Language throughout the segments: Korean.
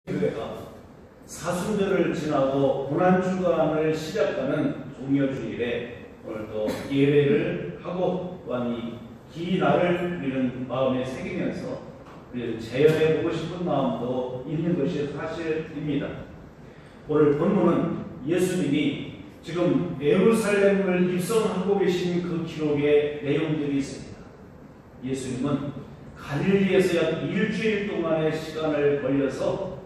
교회가 사순절을 지나고 고난주간을 시작하는 종려주일에 오늘 또 예배를 하고 또한 이 기날을 우리는 마음에 새기면서 우리는 재현해보고 싶은 마음도 있는 것이 사실입니다. 오늘 본문은 예수님이 지금 예루살렘을 입성하고 계신 그 기록의 내용들이 있습니다. 예수님은 갈릴리에서 약 일주일 동안의 시간을 걸려서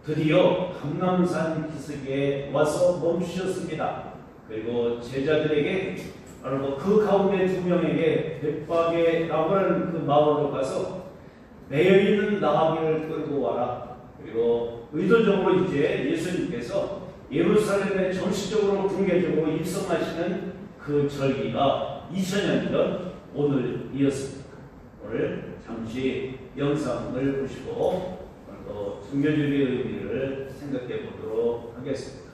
드디어 감람산 기슭에 와서 멈추셨습니다. 그리고 제자들에게 바로 그 가운데 두 명에게 벳박에 나무라는 그 마을로 가서 매여있는 나귀를 끌고 와라. 그리고 의도적으로 이제 예수님께서 예루살렘에 정식적으로 공개적으로 입성하시는 그 절기가 2000년 전 오늘이었습니다. 오늘 잠시 영상을 보시고 또 종려주일의 의미를 생각해 보도록 하겠습니다.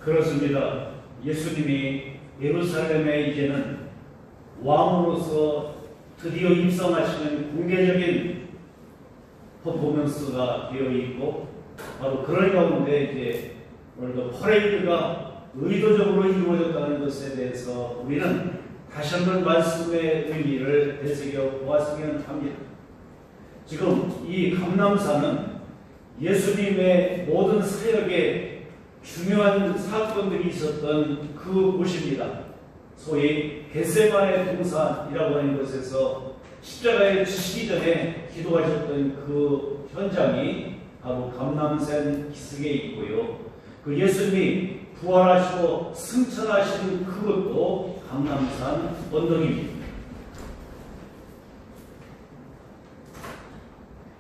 그렇습니다. 예수님이 예루살렘에 이제는 왕으로서 드디어 입성하시는 공개적인 퍼포먼스가 되어 있고 바로 그런 가운데 이제 오늘도 퍼레이드가 의도적으로 이루어졌다는 것에 대해서 우리는 다시 한번 말씀의 의미를 되새겨 보았으면 합니다. 지금 이 감람산은 예수님의 모든 사역에 중요한 사건들이 있었던 그 곳입니다. 소위 겟세마네 동산이라고 하는 곳에서 십자가에 지시기 전에 기도하셨던 그 현장이 바로 감람산 기슭에 있고요. 그 예수님이 부활하시고 승천하신 그것도 감람산 언덕입니다.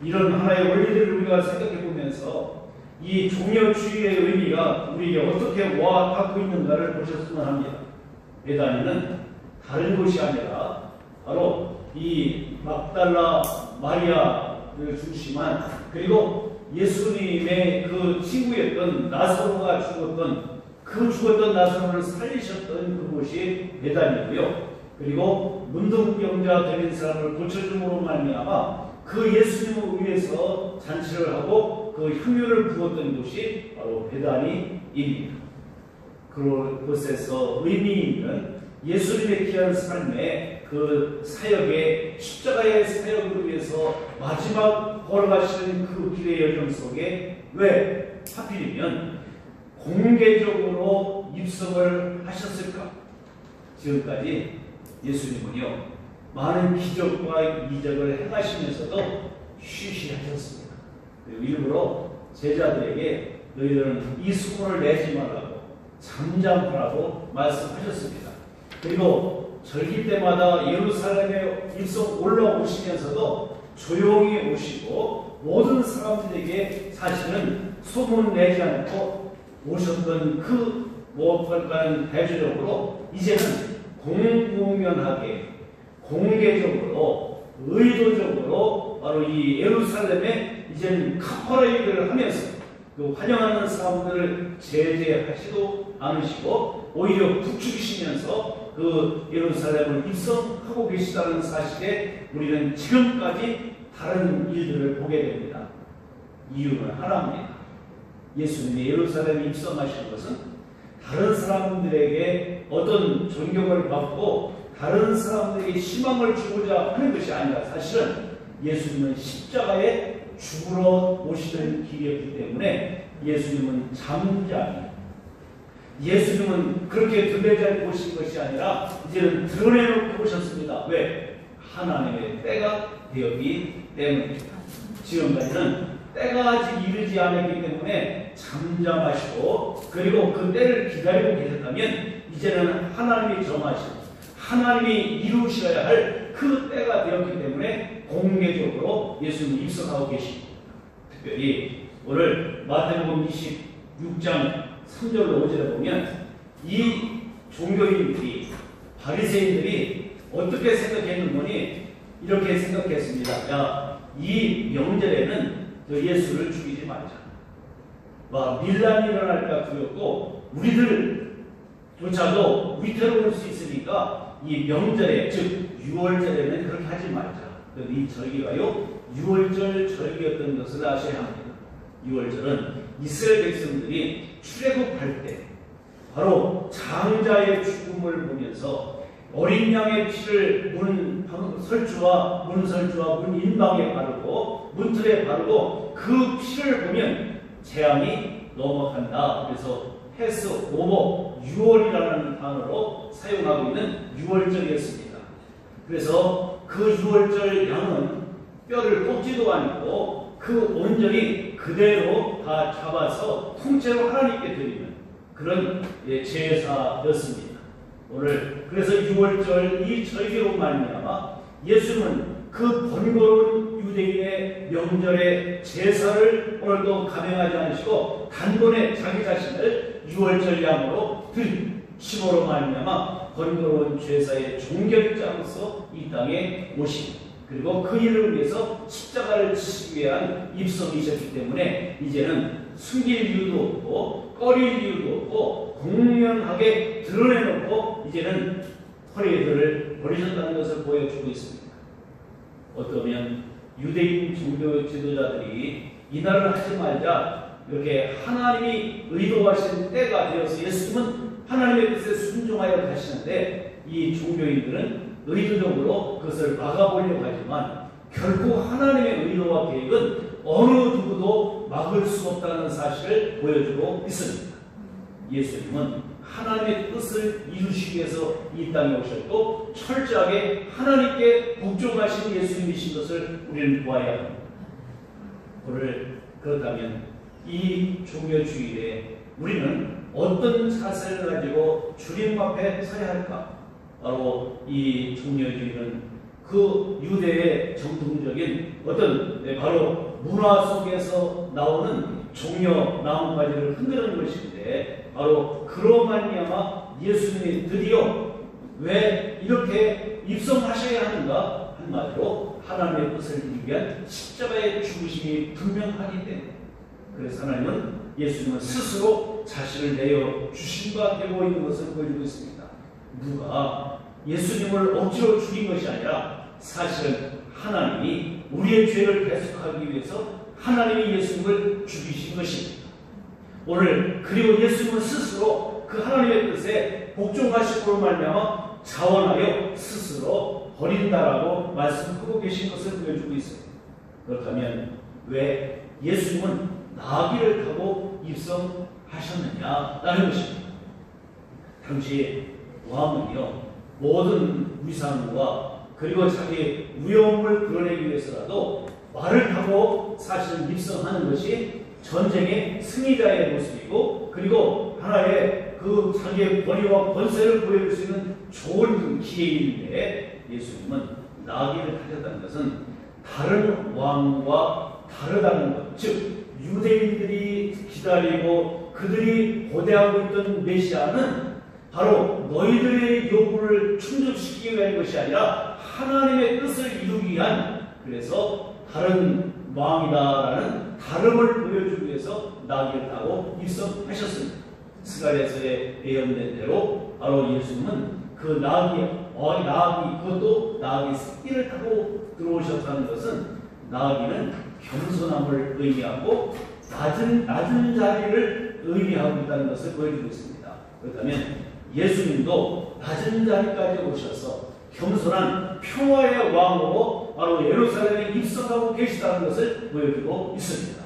이런 하나의 원리들을 우리가 생각해 보면서 이 종려주의의 의미가 우리에게 어떻게 와닿고 있는가를 보셨으면 합니다. 베다니는 다른 곳이 아니라 바로 이 막달라 마리아를 중심한 그리고 예수님의 그 친구였던 나사로가 죽었던 그 죽었던 나사로를 살리셨던 그곳이 베다니고요. 그리고 문둥병자 되는 사람을 고쳐줌으로 말미암아 그 예수님을 위해서 잔치를 하고 그 향유를 부었던 곳이 바로 베다니입니다. 그곳에서 의미 있는 예수님의 귀한 삶의 그 사역의 십자가의 사역을 위해서 마지막 걸어가시는 그 길의 여정 속에 왜 하필이면 공개적으로 입성을 하셨을까? 지금까지 예수님은요 많은 기적과 이적을 행하시면서도 쉬쉬하셨습니다. 그리고 일부러 제자들에게 너희들은 이 수고를 내지 말라고 잠잠하라고 말씀하셨습니다. 그리고 절기 때마다 예루살렘에 입성 올라오시면서도 조용히 오시고 모든 사람들에게 사실은 소문 내지 않고 오셨던 그 무엇보다는 대조적으로 이제는 공공연하게 공개적으로 의도적으로 바로 이 예루살렘에 이제는 카퍼레이드를 하면서 그 환영하는 사람들을 제재하지도 않으시고 오히려 부추기시면서 그 예루살렘을 입성하고 계시다는 사실에 우리는 지금까지 다른 일들을 보게 됩니다. 이유는 하나입니다. 예수님이 예루살렘에 입성하신 것은 다른 사람들에게 어떤 존경을 받고 다른 사람들에게 희망을 주고자 하는 것이 아니라 사실은 예수님은 십자가에 죽으러 오시는 길이었기 때문에 예수님은 잠잠히 예수님은 그렇게 둘레잘 보신 것이 아니라 이제는 드러내놓고 오셨습니다. 왜? 하나님의 때가 되었기 때문입니다. 지금까지는 때가 아직 이르지 않았기 때문에 잠잠하시고 그리고 그 때를 기다리고 계셨다면 이제는 하나님이 정하시고 하나님이 이루셔야 할 그 때가 되었기 때문에 공개적으로 예수님이 입성하고 계십니다. 특별히 오늘 마태복음 26장 3절로 5절에 보면 이 종교인들이 바리새인들이 어떻게 생각했는지 이렇게 생각했습니다. 야, 이 명절에는 저 예수를 죽이지 말자. 밀란이 일어날까 두렵고 우리들조차도 위태로울 수 있으니까 이 명절에 즉 6월절에는 그렇게 하지 말자. 이 절기가요 6월절 절기였던 것을 아셔야 합니다. 6월절은 이스라엘 백성들이 출애굽할 때 바로 장자의 죽음을 보면서 어린 양의 피를 문설주와 문인방에 바르고 문틀에 바르고 그 피를 보면 재앙이 넘어간다. 그래서 패스 오버 6월이라는 단어로 사용하고 있는 6월절이었습니다. 그래서 그 6월절 양은 뼈를 뽑지도 않고 그 온전히 그대로 다 잡아서 통째로 하나님께 드리는 그런 제사였습니다. 오늘 그래서 6월절 이 절기로 말미암아 예수님은 그 번거로운 유대인의 명절의 제사를 오늘도 감행하지 않으시고 단번에 자기 자신을 6월절 양으로 드리심으로 말미암아 번거로운 제사의 종결자로서 이 땅에 오시고 그리고 그 일을 위해서 십자가를 지시기 위한 입성이셨기 때문에 이제는 숨길 이유도 없고 꺼릴 이유도 없고 공명하게 드러내놓고 이제는 퍼레이드를 벌이셨다는 것을 보여주고 있습니다. 어쩌면 유대인 종교 지도자들이 이날을 하지 말자 이렇게 하나님이 의도하신 때가 되어서 예수님은 하나님의 뜻에 순종하여 가시는데 이 종교인들은 의도적으로 그것을 막아보려고 하지만 결코 하나님의 의도와 계획은 어느 누구도 막을 수 없다는 사실을 보여주고 있습니다. 예수님은 하나님의 뜻을 이루시기 위해서 이 땅에 오셨고 철저하게 하나님께 복종하신 예수님이신 것을 우리는 보아야 합니다. 오늘 그렇다면 이 종교주일에 우리는 어떤 자세를 가지고 주님 앞에 서야 할까? 바로 이 종교주의는 그 유대의 정통적인 어떤 바로 문화 속에서 나오는 종려 나뭇가지를 흔드는 것인데 바로 그로 말미암아 예수님이 드디어 왜 이렇게 입성하셔야 하는가? 한마디로 하나님의 뜻을 이루기 위한 십자가의 죽으심이 분명하기 때문에 그래서 하나님은 예수님을 스스로 자신을 내어 주신 바 되고 있는 것을 보여주고 있습니다. 누가 예수님을 억지로 죽인 것이 아니라 사실은 하나님이 우리의 죄를 대속하기 위해서 하나님이 예수님을 죽이신 것입니다. 오늘 그리고 예수님은 스스로 그 하나님의 뜻에 복종하심으로 말미암아 자원하여 스스로 버린다라고 말씀하고 계신 것을 보여주고 있습니다. 그렇다면 왜 예수님은 나귀를 타고 입성하셨느냐라는 것입니다. 당시 왕은요, 모든 위상과 그리고 자기 위엄을 드러내기 위해서라도 말을 타고 사실 입성하는 것이 전쟁의 승리자의 모습이고, 그리고 하나의 그 자기의 권위와 권세를 보여줄 수 있는 좋은 기회인데, 예수님은 나귀를 타셨다는 것은 다른 왕과 다르다는 것, 즉 유대인들이 기다리고 그들이 고대하고 있던 메시아는 바로 너희들의 요구를 충족시키기 위한 것이 아니라 하나님의 뜻을 이루기 위한, 그래서 다른 왕이다라는 다름을 보여주기 위해서 나귀를 타고 입성하셨습니다. 스가랴서에 예언된 대로 바로 예수님은 그 나귀, 그것도 나귀 새끼를 타고 들어오셨다는 것은, 나귀는 겸손함을 의미하고 낮은 자리를 의미하고 있다는 것을 보여주고 있습니다. 그렇다면 예수님도 낮은 자리까지 오셔서 겸손한 평화의 왕으로 바로 예루살렘에 입성하고 계시다는 것을 보여주고 있습니다.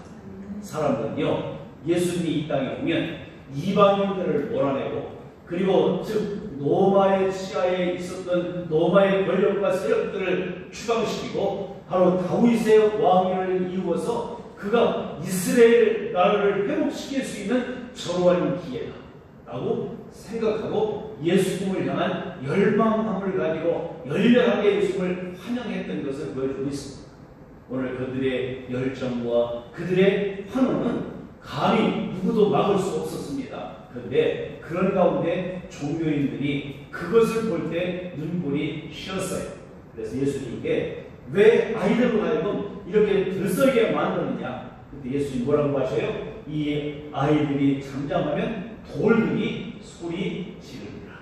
사람들은요, 예수님이 이 땅에 오면 이방인들을 몰아내고, 그리고 즉 로마의 치하에 있었던 로마의 권력과 세력들을 추방시키고 바로 다윗의 왕위를 이루어서 그가 이스라엘 나라를 회복시킬 수 있는 절호한 기회다라고 생각하고 예수님을 향한 열망함을 가지고 열렬하게 예수님을 환영했던 것을 보여주고 있습니다. 오늘 그들의 열정과 그들의 환호는 감히 누구도 막을 수 없었습니다. 그런데 그런 가운데 종교인들이 그것을 볼 때 눈물이 쉬었어요. 그래서 예수님께 왜 아이들로 하여금 이렇게 들썩이게 만드느냐? 그때 예수님 뭐라고 하셔요? 이 아이들이 잠잠하면 돌들이 소리 지르리라.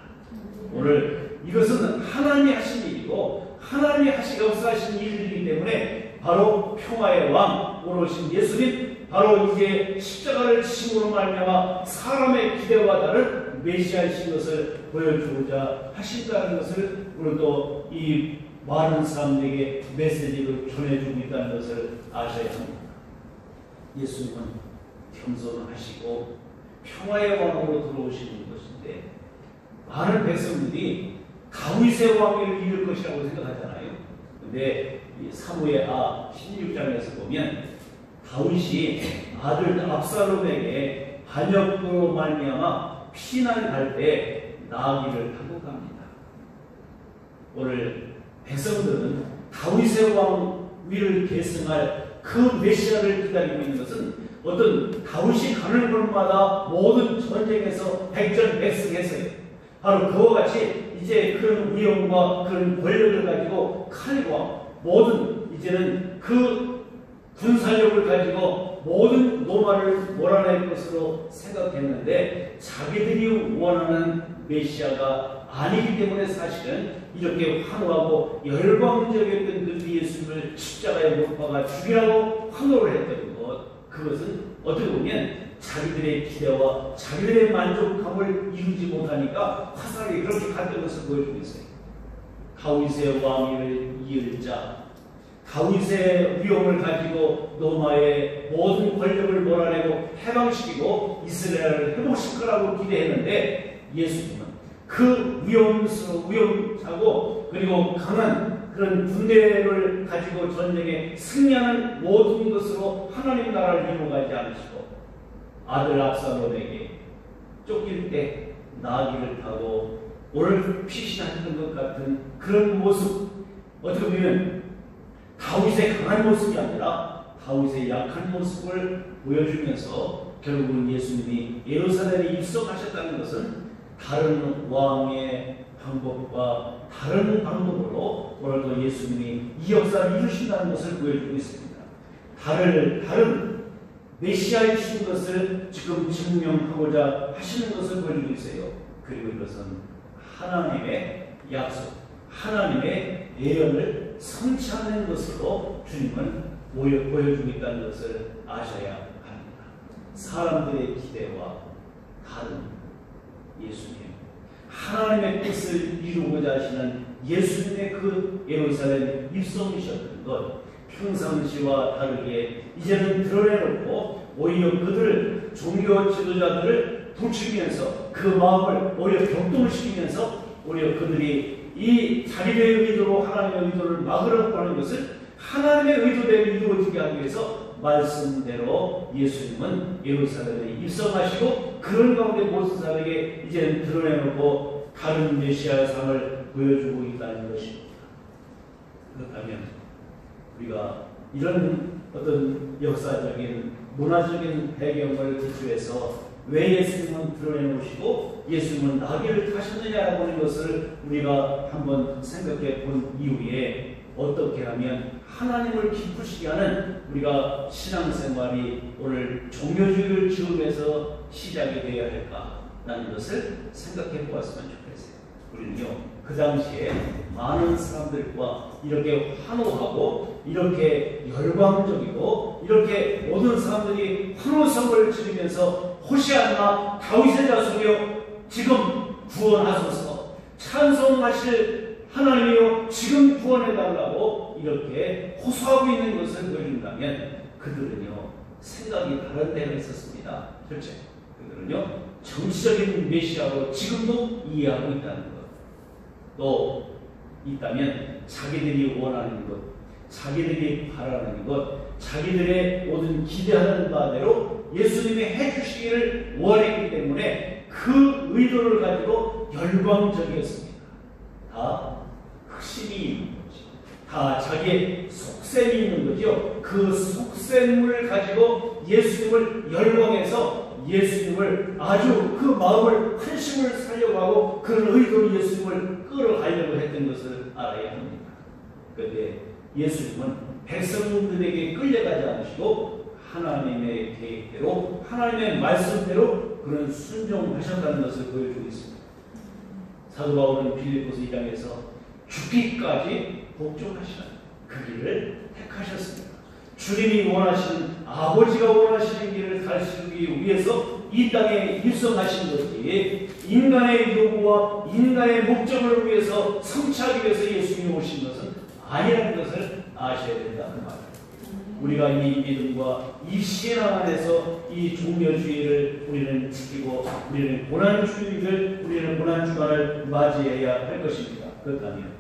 오늘 이것은 하나님이 하신 일이고 하나님이 역사하신 일이기 때문에 바로 평화의 왕 오르신 예수님, 바로 이제 십자가를 지심으로 말미암아 사람의 기대와 다른 메시아이신 것을 보여주고자 하신다는 것을 오늘도 이 많은 사람들에게 메시지를 전해주고 있다는 것을 아셔야 합니다. 예수님은 겸손하시고 평화의 왕으로 들어오시는 것인데, 많은 백성들이 다윗의 왕위를 이룰 것이라고 생각하잖아요. 그런데 사무엘 16장에서 보면 다윗이 아들 압살롬에게 반역으로 말미암아 피난할 때 나귀를 타고 갑니다. 오늘 백성들은 다윗의 왕위를 계승할 그 메시아를 기다리고 있는 것은 어떤 다윗이 가는 곳마다 모든 전쟁에서 백전백승했어요. 바로 그와 같이 이제 그런 위엄과 그런 권력을 가지고 칼과 모든 이제는 그 군사력을 가지고 모든 로마를 몰아낼 것으로 생각했는데, 자기들이 원하는 메시아가 아니기 때문에 사실은 이렇게 환호하고 열광적이었던 그 예수님을 십자가에 못 박아 죽이라고 환호를 했던 것, 그것은 어떻게 보면 자기들의 기대와 자기들의 만족감을 이루지 못하니까 화살이 그렇게 갔던 것을 보여주고 있어요. 다윗의 왕위를 이을 자, 다윗의 위엄을 가지고 로마의 모든 권력을 몰아내고 해방시키고 이스라엘을 회복시킬 거라고 기대했는데, 예수님은 그 위엄하고 그리고 강한 그런 군대를 가지고 전쟁에 승리하는 모든 것으로 하나님 나라를 이루어가지 않으시고, 아들 압살롬에게 쫓길 때 나귀를 타고 오늘 피신하셨던 것 같은 그런 모습, 어떻게 보면 다윗의 강한 모습이 아니라 다윗의 약한 모습을 보여주면서 결국은 예수님이 예루살렘에 입성하셨다는 것은 다른 왕의 방법과 다른 방법으로 오늘도 예수님이 이 역사를 이루신다는 것을 보여주고 있습니다. 다른 메시아이신 것을 지금 증명하고자 하시는 것을 보여주고 있어요. 그리고 이것은 하나님의 약속, 하나님의 예언을 성취하는 것으로 주님은 보여주고 있다는 것을 아셔야 합니다. 사람들의 기대와 다른 예수님, 하나님의 뜻을 이루고자 하시는 예수님의 그 예루살렘 입성이셨던 것, 평상시와 다르게 이제는 드러내놓고 오히려 그들을 종교 지도자들을 부추기면서 그 마음을 오히려 격동시키면서 오히려 그들이 이 자기들의 의도로 하나님의 의도를 막으려고 하는 것을 하나님의 의도대로 이루어지게 하기 위해서 말씀대로 예수님은 예루살렘에 입성하시고 그런 가운데 모든 사람에게 이제는 드러내놓고 다른 메시아의 삶을 보여주고 있다는 것입니다. 그렇다면 우리가 이런 어떤 역사적인 문화적인 배경을 기초해서 왜 예수님은 드러내놓으시고 예수님은 나귀를 타셨느냐라고 하는 것을 우리가 한번 생각해 본 이후에 어떻게 하면 하나님을 기쁘시게 하는 우리가 신앙생활이 오늘 종교주의를 지으면서 시작이 되어야 할까라는 것을 생각해 보았으면 좋겠어요. 우리는요 그 당시에 많은 사람들과 이렇게 환호하고 이렇게 열광적이고 이렇게 모든 사람들이 환호성을 지르면서 호시아나 다윗의 자손이여 지금 구원하소서, 찬송하실 하나님이여 지금 구원해달라고 이렇게 호소하고 있는 것을 보여준다면 그들은요 생각이 다른 데가 있었습니다. 실제 그들은요 정치적인 메시아로 지금도 이해하고 있다는 것, 또 있다면 자기들이 원하는 것, 자기들이 바라는 것, 자기들의 모든 기대하는 바대로 예수님이 해주시기를 원했기 때문에 그 의도를 가지고 열광적이었습니다. 다 흑심이 있는 거죠. 다 자기의 속셈이 있는 거죠. 그 속셈을 가지고 예수님을 열광해서 예수님을 아주 그 마음을 한심을 살려고 하고 그런 의도로 예수님을 끌어가려고 했던 것을 알아야 합니다. 그런데 예수님은 백성들에게 끌려가지 않으시고 하나님의 계획대로 하나님의 말씀대로 그런 순종하셨다는 것을 보여주고 있습니다. 사도 바울은 빌립보서 2장에서 죽기까지 복종하시는 그 길을 택하셨습니다. 주님이 원하시는 아버지가 원하시는 길을 가르치기 위해서 이 땅에 입성하신 것이 인간의 요구와 인간의 목적을 위해서 성취하기 위해서 예수님이 오신 것은 아니라는 것을 아셔야 된다는 말입니다. 우리가 이 믿음과 이 신앙 안에서 이 종려주의를 우리는 지키고 우리는 고난주간을 맞이해야 할 것입니다. 그렇다면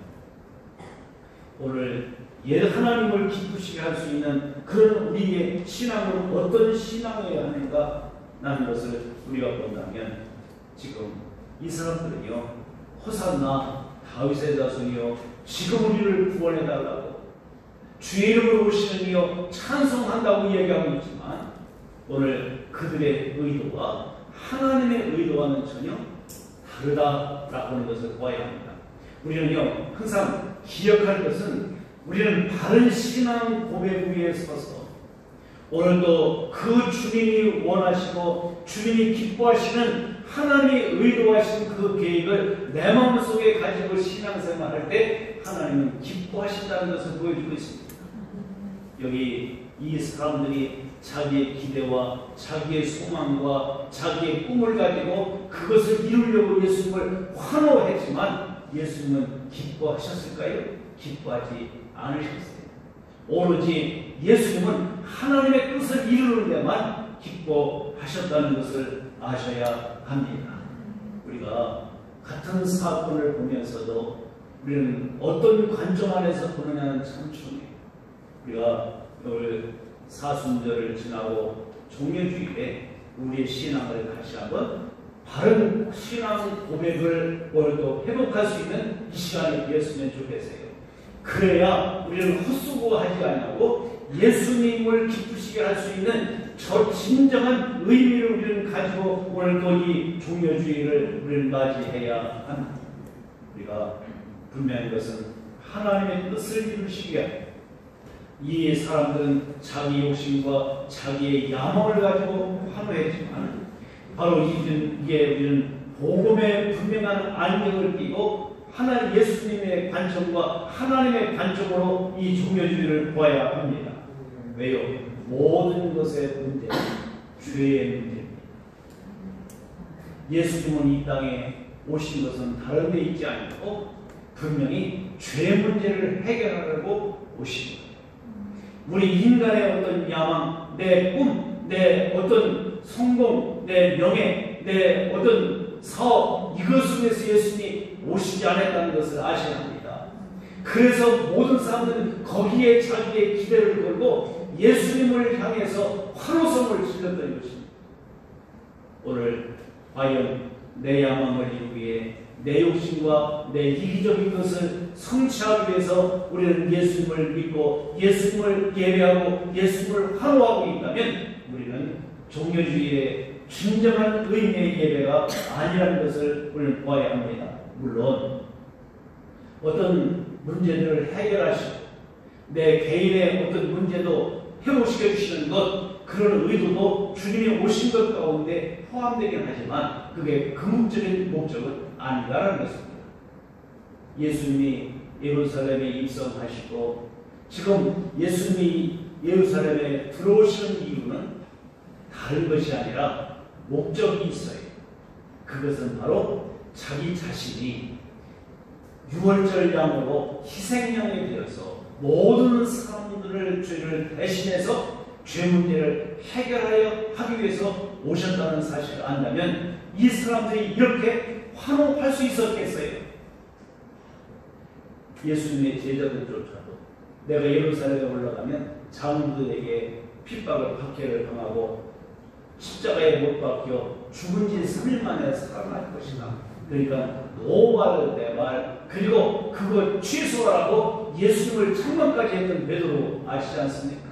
오늘 하나님을 기쁘시게 할 수 있는 그런 우리의 신앙은 어떤 신앙이어야 하는가 라는 것을 우리가 본다면 지금 이 사람들은요 호산나 다윗의 자손이여 지금 우리를 구원해달라고 주의 이름으로 오시는 이여 찬송한다고 이야기하고 있지만 오늘 그들의 의도와 하나님의 의도와는 전혀 다르다라고 하는 것을 보아야 합니다. 우리는요 항상 기억할 것은 우리는 바른 신앙 고백 위에 서서 오늘도 그 주님이 원하시고 주님이 기뻐하시는 하나님이 의도하신 그 계획을 내 마음속에 가지고 신앙생활할 때 하나님은 기뻐하신다는 것을 보여주고 있습니다. 여기 이 사람들이 자기의 기대와 자기의 소망과 자기의 꿈을 가지고 그것을 이루려고 예수님을 환호했지만 예수님은 기뻐하셨을까요? 기뻐하지 않으셨어요. 오로지 예수님은 하나님의 뜻을 이루는 데만 기뻐하셨다는 것을 아셔야 합니다. 우리가 같은 사건을 보면서도 우리는 어떤 관점 안에서 보느냐는 참 중요해요. 우리가 오늘 사순절을 지나고 종려주일에 우리의 신앙을 다시 한번 바른 신앙 고백을 오늘도 회복할 수 있는 이 시간이 되었으면 좋겠어요. 그래야 우리는 헛수고하지 아니하고 예수님을 기쁘시게 할 수 있는 저 진정한 의미를 우리는 가지고 오늘도 이 종려주일을 우리는 맞이해야 합니다. 우리가 분명한 것은 하나님의 뜻을 이루시기 위해 이 사람들은 자기 욕심과 자기의 야망을 가지고 환호했지만 바로 이게 우리는 복음의 분명한 안경을 끼고 하나님 예수님의 관점과 하나님의 관점으로 이 종교주의를 보아야 합니다. 왜요? 모든 것의 문제는 죄의 문제입니다. 예수님은 이 땅에 오신 것은 다른 데 있지 않고 분명히 죄 문제를 해결하려고 오신 거예요. 우리 인간의 어떤 야망, 내 꿈, 내 어떤 성공, 내 명예, 내 어떤 사업, 이것을 위해서 예수님이 오시지 않았다는 것을 아셔야 합니다. 그래서 모든 사람들은 거기에 자기의 기대를 걸고 예수님을 향해서 환호성을 질렀던 것입니다. 오늘 과연 내 야망을 이루기 위해 내 욕심과 내 이기적인 것을 성취하기 위해서 우리는 예수님을 믿고 예수님을 예배하고 예수님을 환호하고 있다면 우리는 종교주의의 진정한 의미의 예배가 아니라는 것을 우리는 보아야 합니다. 물론 어떤 문제들을 해결하시고 내 개인의 어떤 문제도 회복시켜 주시는 것, 그런 의도도 주님이 오신 것 가운데 포함되긴 하지만 그게 궁극적인 목적은 아니라는 것입니다. 예수님이 예루살렘에 입성하시고 지금 예수님이 예루살렘에 들어오시는 이유는 다른 것이 아니라 목적이 있어요. 그것은 바로 자기 자신이 유월절 양으로 희생양이 되어서 모든 사람들의 죄를 대신해서 죄 문제를 해결하여 하기 위해서 오셨다는 사실을 안다면 이 사람들이 이렇게 환호할 수 있었겠어요? 예수님의 제자들조차도 내가 예루살렘에 올라가면 장로들에게 핍박을 박해를 당하고 십자가에 못 박혀 죽은 지 3일 만에 살아날 것이다. 그러니까 노말 내 말, 그리고 그거 취소하라고 예수님을 창문까지 했던 베드로 아시지 않습니까?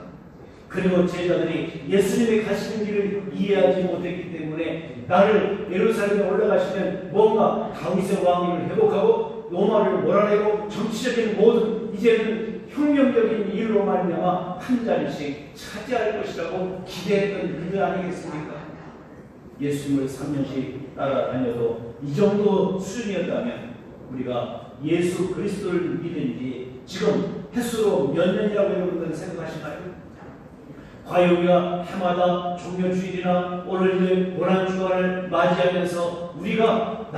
그리고 제자들이 예수님이 가시는 길을 이해하지 못했기 때문에 나를 예루살렘에 올라가시면 뭔가 다윗의 왕위를 회복하고 로마를 몰아내고 정치적인 모든 이제는 혁명적인 일로 말미암아 한 자리씩 차지할 것이라고 기대했던 그들 아니겠습니까? 예수님을 3년씩 따라다녀도 이 정도 수준이었다면 우리가 예수 그리스도를 믿은 지 지금 횟수로 몇 년이라고 여러분들은 생각하시나요? 과연 우리가 해마다 종교주일이나 오늘 고난주간을 맞이하면서 우리가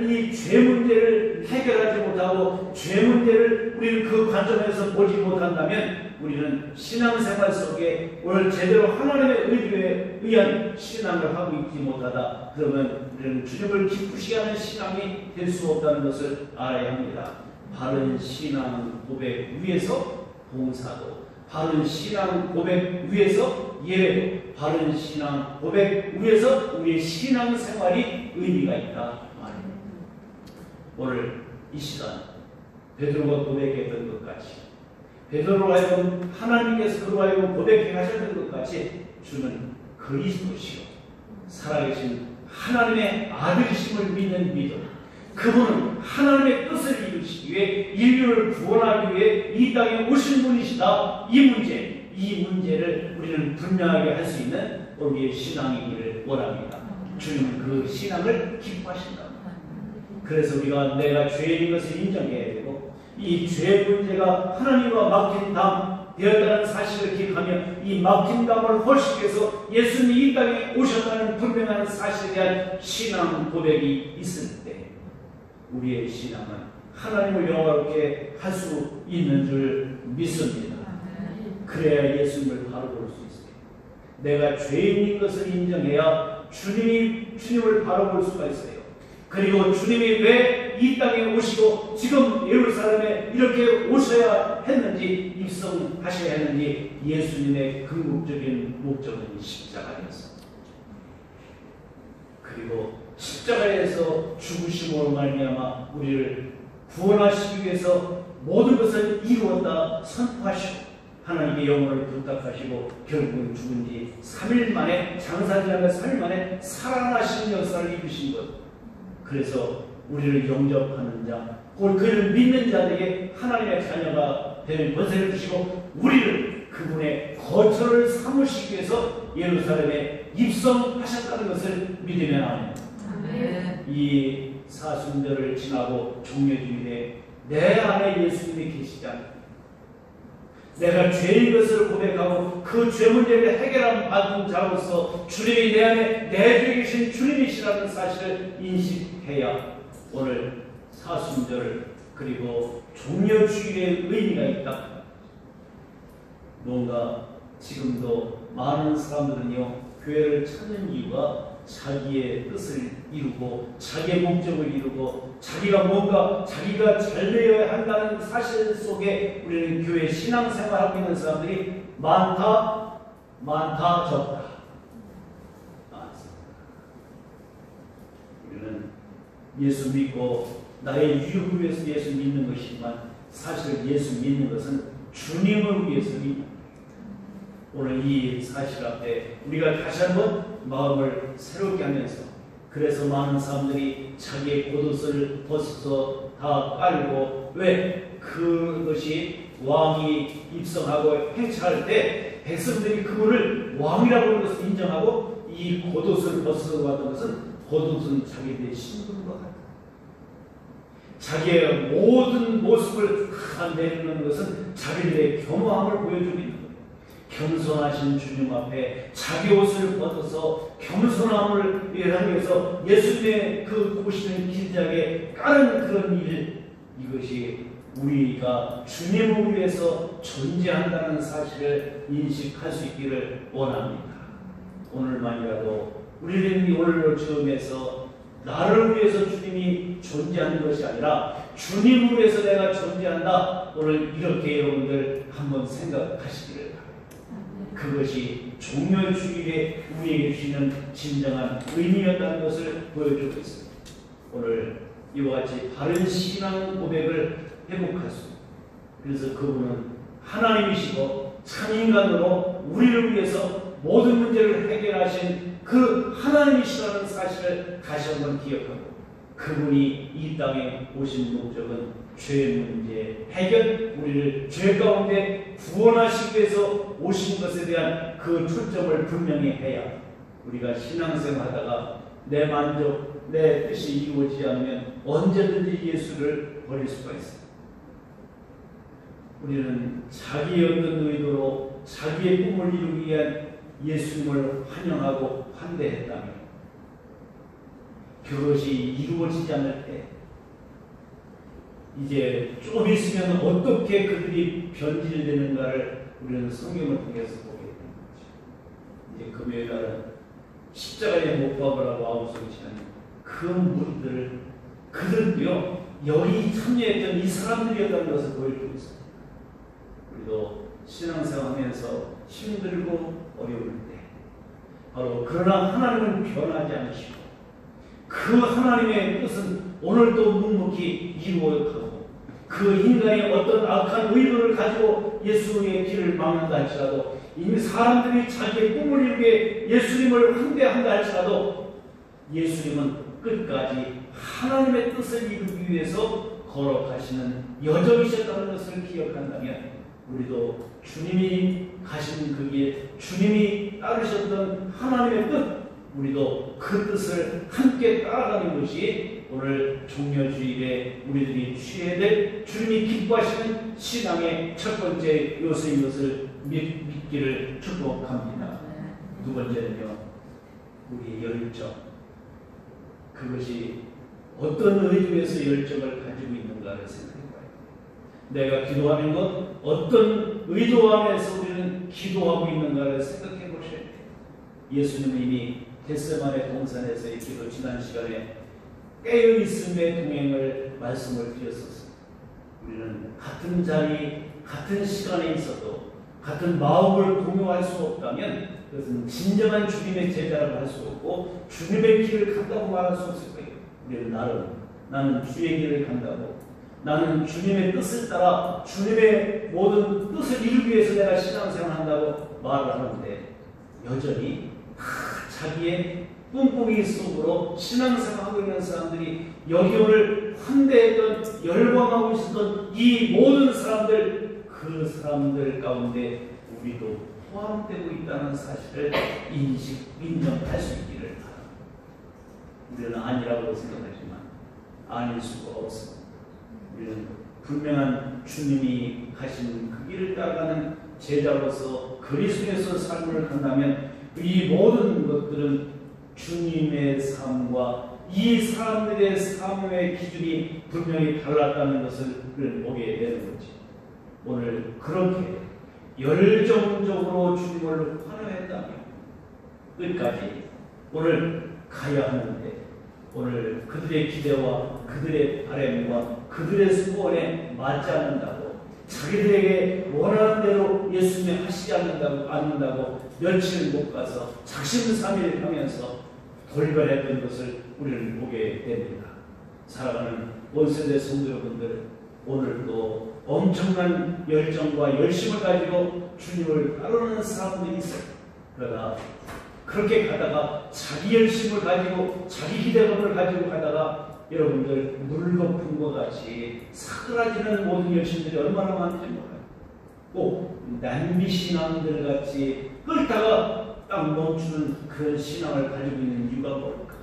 이 죄 문제를 해결하지 못하고 죄 문제를 우리는 그 관점에서 보지 못한다면 우리는 신앙생활 속에 오늘 제대로 하나님의 의도에 의한 신앙을 하고 있지 못하다. 그러면 우리는 주님을 기쁘시게 하는 신앙이 될 수 없다는 것을 알아야 합니다. 바른 신앙 고백 위에서 봉사도, 바른 신앙 고백 위에서 예배도, 바른 신앙 고백 위에서 우리의 신앙생활이 의미가 있다. 오늘 이 시간 베드로가 고백했던 것 같이, 베드로가 하여금 하나님께서 그로 하여금 고백해 하셨던 것 같이 주는 그리스도시요 살아계신 하나님의 아들이심을 믿는 믿음, 그분은 하나님의 뜻을 이루시기 위해 인류를 구원하기 위해 이 땅에 오신 분이시다. 이 문제를 우리는 분명하게 할 수 있는 우리의 신앙이기를 원합니다. 주님은 그 신앙을 기뻐하신다. 그래서 우리가 내가 죄인인 것을 인정해야 되고 이 죄 문제가 하나님과 막힌 담 되었다는 사실을 기억하며 이 막힌 담을 헐식해서 예수님이 이 땅에 오셨다는 분명한 사실에 대한 신앙 고백이 있을 때 우리의 신앙은 하나님을 영화롭게 할 수 있는 줄 믿습니다. 그래야 예수님을 바로 볼 수 있어요. 내가 죄인인 것을 인정해야 주님을 바로 볼 수가 있어요. 그리고 주님이 왜 이 땅에 오시고 지금 예루살렘에 이렇게 오셔야 했는지, 입성하셔야 했는지, 예수님의 궁극적인 목적은 십자가였습니다. 그리고 십자가에서 죽으심으로 말미암아 우리를 구원하시기 위해서 모든 것을 이루었다 선포하시고 하나님의 영혼을 부탁하시고 결국은 죽은 지 3일 만에, 장사지하며 3일 만에 살아나신 역사를 이루신 것. 그래서 우리를 영접하는 자, 그를 믿는 자들에게 하나님의 자녀가 되는 권세를 주시고 우리를 그분의 거처를 삼으시기 위해서 예루살렘에 입성하셨다는 것을 믿으면 합니다. 이 사순절을 지나고 종료주일에 내 안에 예수님이 계시지 않고 내가 죄인 것을 고백하고 그 죄 문제를 해결한 받은 자로서 주님이 내 안에 내주에 계신 주님이시라는 사실을 인식해야 오늘 사순절 그리고 종료주일의 의미가 있다. 뭔가 지금도 많은 사람들은요 교회를 찾는 이유가 자기의 뜻을 이루고 자기의 목적을 이루고 자기가 뭔가 자기가 잘 되어야 한다는 사실 속에 우리는 교회 신앙생활하고 있는 사람들이 많다 적다. 우리는 예수 믿고 나의 유익을 위해서 예수 믿는 것이지만 사실 예수 믿는 것은 주님을 위해서 믿는 오늘 이 사실 앞에 우리가 다시 한번 마음을 새롭게 하면서 그래서 많은 사람들이 자기의 겉옷을 벗어서 다 깔고 왜 그것이 왕이 입성하고 행차할 때 백성들이 그분을 왕이라고 하는 것을 인정하고 이 겉옷을 벗어서 왔던 것은 겉옷은 자기들의 신분인 것 같아요. 자기의 모든 모습을 다 내리는 것은 자기들의 겸허함을 보여주고 있는 거예요. 겸손하신 주님 앞에 자기 옷을 벗어서 겸손함을 위해서 예수님의 그 보시는 길장에 까는 그런 일, 이것이 우리가 주님을 위해서 존재한다는 사실을 인식할 수 있기를 원합니다. 오늘만이라도 우리는 오늘 즈음에서 나를 위해서 주님이 존재하는 것이 아니라 주님을 위해서 내가 존재한다. 오늘 이렇게 여러분들 한번 생각하시기를 바랍니다. 그것이 종료주일에 우리에게 주시는 진정한 의미였다는 것을 보여주고 있습니다. 오늘 이와 같이 바른 신앙 고백을 회복할 수 있습니다. 그래서 그분은 하나님이시고 참인간으로 우리를 위해서 모든 문제를 해결하신 그 하나님이시라는 사실을 다시 한번 기억하고 그분이 이 땅에 오신 목적은 죄 문제 해결, 우리를 죄 가운데 구원하시기 위해서 오신 것에 대한 그 초점을 분명히 해야 우리가 신앙생활하다가 내 만족, 내 뜻이 이루어지지 않으면 언제든지 예수를 버릴 수가 있습니다. 우리는 자기의 어떤 의도로 자기의 꿈을 이루기 위한 예수님을 환영하고 환대했다면 그것이 이루어지지 않을 때 이제 좀 있으면 어떻게 그들이 변질되는가를 우리는 성경을 통해서 보게 되는 거죠. 이제 금요일 날은 십자가에 못 박으라고 아우성치는 그 무리들을 그들도요 여기 참여했던 이 사람들이었다는 것을 보여주고 있습니다. 우리도 신앙생활하면서 힘들고 어려울 때 바로 그러나 하나님은 변하지 않으시고 그 하나님의 뜻은 오늘도 묵묵히 이루어가고 그 인간이 어떤 악한 의도를 가지고 예수의 길을 막는다 할지라도 이미 사람들이 자기의 꿈을 이루게 예수님을 환대한다 할지라도 예수님은 끝까지 하나님의 뜻을 이루기 위해서 걸어가시는 여정이셨다는 것을 기억한다면 우리도 주님이 가신 그 길, 주님이 따르셨던 하나님의 뜻, 우리도 그 뜻을 함께 따라가는 것이 오늘 종료주일에 우리들이 취해야 될 주님이 기뻐하시는 신앙의 첫 번째 요소인 것을 믿기를 축복합니다. 두 번째는요, 우리의 열정. 그것이 어떤 의도에서 열정을 가지고 있는가를 생각해봐요. 내가 기도하는 것, 어떤 의도 안에서 우리는 기도하고 있는가를 생각해 보셔야 돼요. 예수님은 이미 겟세마네 동산에서의 기도 지난 시간에 깨어있음의 동행을 말씀을 드렸었습니다. 우리는 같은 자리, 같은 시간에 있어도 같은 마음을 공유할 수 없다면 그것은 진정한 주님의 제자라고 할 수 없고 주님의 길을 간다고 말할 수 없을 거예요. 우리는 나는 주의 길을 간다고 나는 주님의 뜻을 따라 주님의 모든 뜻을 이루기 위해서 내가 신앙생활을 한다고 말을 하는데 여전히 자기의 뿜뿜이 속으로 신앙생활하고 있는 사람들이 여기 오늘 환대했던 열광하고 있었던 이 모든 사람들 그 사람들 가운데 우리도 포함되고 있다는 사실을 인정할 수 있기를 바랍니다. 우리는 아니라고 생각하지만 아닐 수가 없습니다. 우리는 분명한 주님이 가신 그 길을 따라가는 제자로서 그리스도에서 삶을 간다면 이 모든 것들은 주님의 삶과 이 사람들의 삶의 기준이 분명히 달랐다는 것을 보게 되는 거지. 오늘 그렇게 열정적으로 주님을 환호했다면 끝까지 오늘 가야 하는데 오늘 그들의 기대와 그들의 바람과 그들의 소원에 맞지 않는다고 자기들에게 원하는 대로 예수님이 하시지 않는다고 며칠 못 가서 작심삼일 하면서 돌변했던 것을 우리는 보게 됩니다. 사랑하는 온세대 성도 여러분들, 오늘도 엄청난 열정과 열심을 가지고 주님을 따르는 사람들이 있어요. 그러나 그렇게 가다가 자기 열심을 가지고 자기 기대감을 가지고 가다가 여러분들 물거품과 같이 사그라지는 모든 열심들이 얼마나 많은지 몰라요. 꼭 남미신앙들 같이 끌다가 딱 멈추는 그런 신앙을 가지고 있는 이유가 뭘까?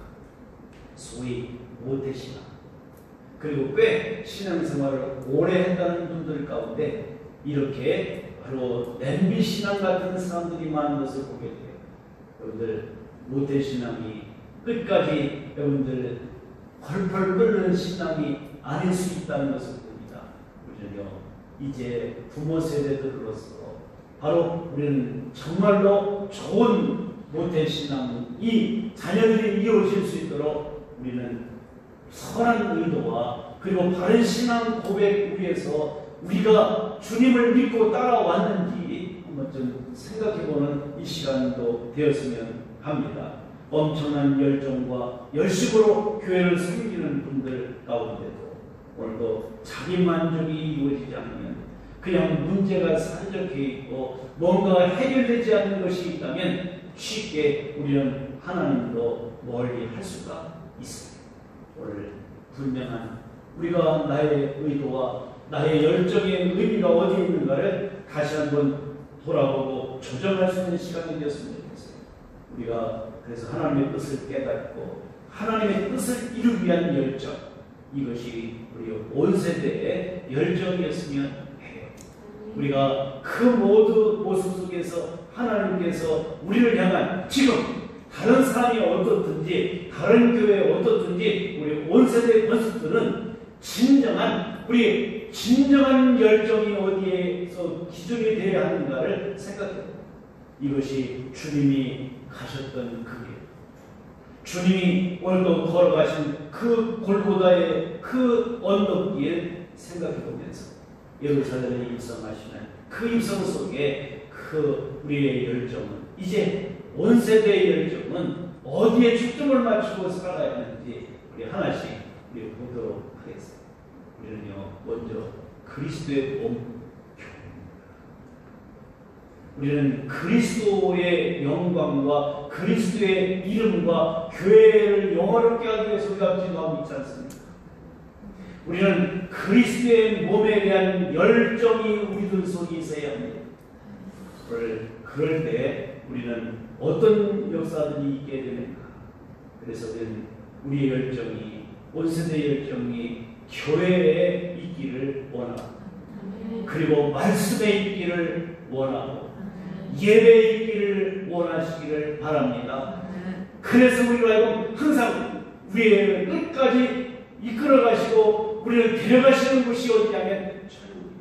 소위 모태신앙. 그리고 꽤 신앙생활을 오래 했다는 분들 가운데 이렇게 바로 남미신앙 같은 사람들이 많은 것을 보게 돼요. 여러분들 모태신앙이 끝까지 여러분들 펄펄 끓는 신앙이 아닐 수 있다는 것을 봅니다. 우리는요 이제 부모 세대들로서 바로 우리는 정말로 좋은 모태신앙이 자녀들이 이어질 수 있도록 우리는 선한 의도와 그리고 바른 신앙 고백 위에서 우리가 주님을 믿고 따라왔는지 한번 좀 생각해보는 이 시간도 되었으면 합니다. 엄청난 열정과 열심으로 교회를 섬기는 분들 가운데도 오늘도 자기 만족이 이루어지지 않으면 그냥 문제가 산적해 있고 뭔가가 해결되지 않는 것이 있다면 쉽게 우리는 하나님도 멀리 할 수가 있습니다. 오늘 분명한 우리가 나의 의도와 나의 열정의 의미가 어디에 있는가를 다시 한번 돌아보고 조정할 수 있는 시간이 되었으면 좋겠어요. 우리가 그래서 하나님의 뜻을 깨닫고 하나님의 뜻을 이루기 위한 열정, 이것이 우리 온 세대의 열정이었으면 해요. 우리가 그 모든 모습 속에서 하나님께서 우리를 향한 지금 다른 사람이 어떻든지 다른 교회에 어떻든지 우리 온 세대의 권속들은 우리 진정한 열정이 어디에서 기준이 되어야 하는가를 생각해요. 이것이 주님이 가셨던 그 길, 주님이 오늘도 걸어가신 그 골고다의 그 언덕길 생각해보면서 예루살렘에 입성하시는 그 입성 속에 그 우리의 열정은 이제 온 세대의 열정은 어디에 초점을 맞추고 살아가야 하는지 우리 하나씩 우리 보도록 하겠습니다. 우리는요 먼저 그리스도의 몸, 우리는 그리스도의 영광과 그리스도의 이름과 교회를 영화롭게 하기 위해서 우리가 기도하고 있지 않습니까? 우리는 그리스도의 몸에 대한 열정이 우리들 속에 있어야 합니다. 그럴 때 우리는 어떤 역사들이 있게 되는가? 그래서 우리의 열정이 온 세대의 열정이 교회에 있기를 원하고 그리고 말씀에 있기를 원하고 예배에 있기를 원하시기를 바랍니다. 그래서 우리가 항상 우리의 끝까지 이끌어가시고 우리를 데려가시는 곳이 어디냐면 천국이에요.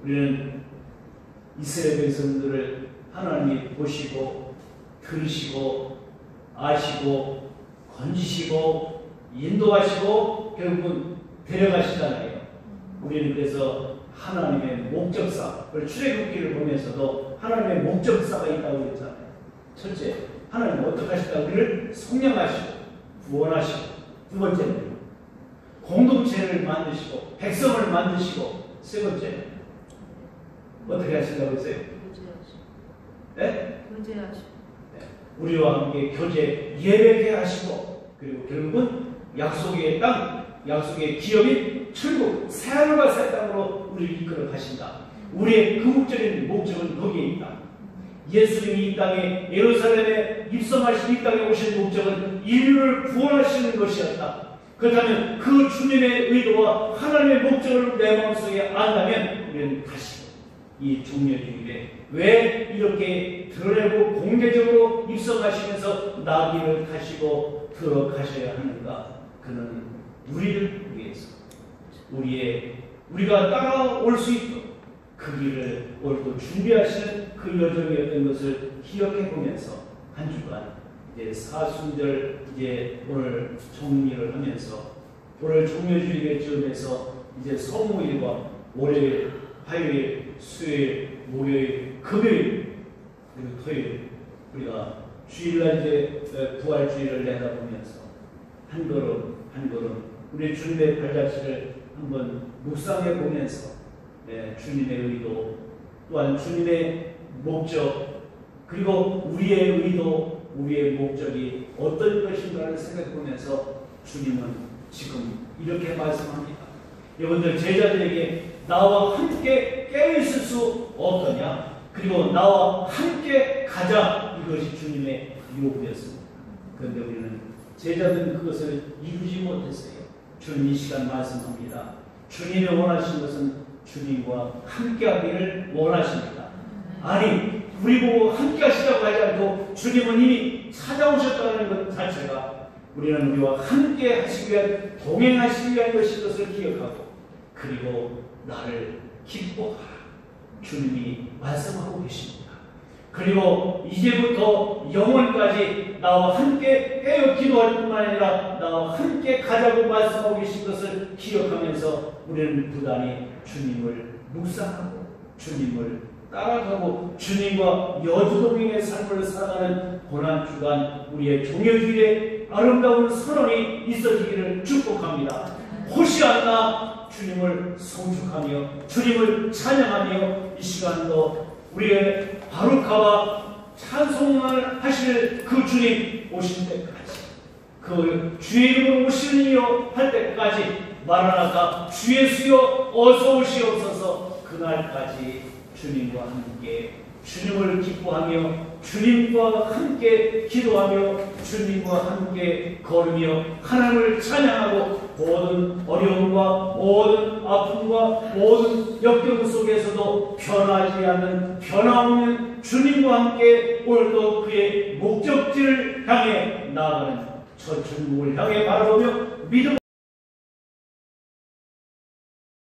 우리는 이스라엘 백성들을 하나님이 보시고 들으시고 아시고 건지시고 인도하시고 결국은 데려가시잖아요. 우리는 그래서 하나님의 목적사, 출애굽기를 보면서도 하나님의 목적사가 있다고 했잖아요. 첫째, 하나님은 어떻게 하실까? 우리를 성령하시고 구원하시고, 두 번째는 공동체를 만드시고 백성을 만드시고, 세 번째 어떻게 하신다고 했어요? 네? 교제하시고, 네. 우리와 함께 교제 예배케 하시고, 그리고 결국은 약속의 땅, 약속의 기업인 천국, 새하늘과 새 땅으로 우리를 이끌어 가신다. 우리의 궁극적인 목적은 거기에 있다. 예수님이 이 땅에 예루살렘에 입성하신 이 땅에 오신 목적은 인류를 구원하시는 것이었다. 그렇다면 그 주님의 의도와 하나님의 목적을 내 마음속에 안다면 우리는 다시 이 종려주일에 왜 이렇게 드러내고 공개적으로 입성하시면서 나귀를 타시고 들어가셔야 하는가? 그는 우리를 위해서 우리가 따라올 수 있도록 그 길을 오늘도 준비하시는 그 여정이었던 것을 기억해 보면서 한 주간 이제 사순절 이제 오늘 정리를 하면서 오늘 종려주일의 즈음에서 이제 성모일과 월요일, 화요일, 수요일, 목요일, 금요일 그리고 토요일 우리가 주일날 이제 부활주일을 내다보면서 한 걸음 한 걸음 우리 주님의 발자취를 한번 묵상해 보면서 주님의 의도 또한 주님의 목적 그리고 우리의 의도 우리의 목적이 어떤 것인가를 생각해 보면서 주님은 지금 이렇게 말씀합니다. 여러분들 제자들에게 나와 함께 깨어있을 수 없더냐? 그리고 나와 함께 가자. 이것이 주님의 요구였습니다. 그런데 우리는 제자들은 그것을 이루지 못했어요. 주님 이 시간 말씀합니다. 주님이 원하시는 것은 주님과 함께 하기를 원하십니다. 아니 우리 보고 함께 하시자고 하지 않고 주님은 이미 찾아오셨다는 것 자체가 우리는 우리와 함께 하시기 위한 동행하시기 위한 것을 기억하고 그리고 나를 기뻐하라. 주님이 말씀하고 계십니다. 그리고 이제부터 영원까지 나와 함께 깨어 기도할 뿐만 아니라 나와 함께 가자고 말씀하고 계신 것을 기억하면서 우리는 부단히 주님을 묵상하고 주님을 따라가고 주님과 여주동행의 삶을 살아가는 고난주간 우리의 종려주일에 아름다운 선언이 있어지기를 축복합니다. 호시아나 주님을 송축하며 주님을 찬양하며 이 시간도 우리의 바루카와 찬송을 하실 그 주님 오실 때까지 그 주의 이름으로 오시는 이여 할 때까지 마라나타 주 예수여 어서 오시옵소서. 그날까지 주님과 함께 주님을 기뻐하며 주님과 함께 기도하며 주님과 함께 걸으며 하나님을 찬양하고 모든 어려움과 모든 아픔과 모든 역경 속에서도 변하지 않는 변함없는 주님과 함께 오늘도 그의 목적지를 향해 나아가는 저 주님을 향해 바라보며 믿음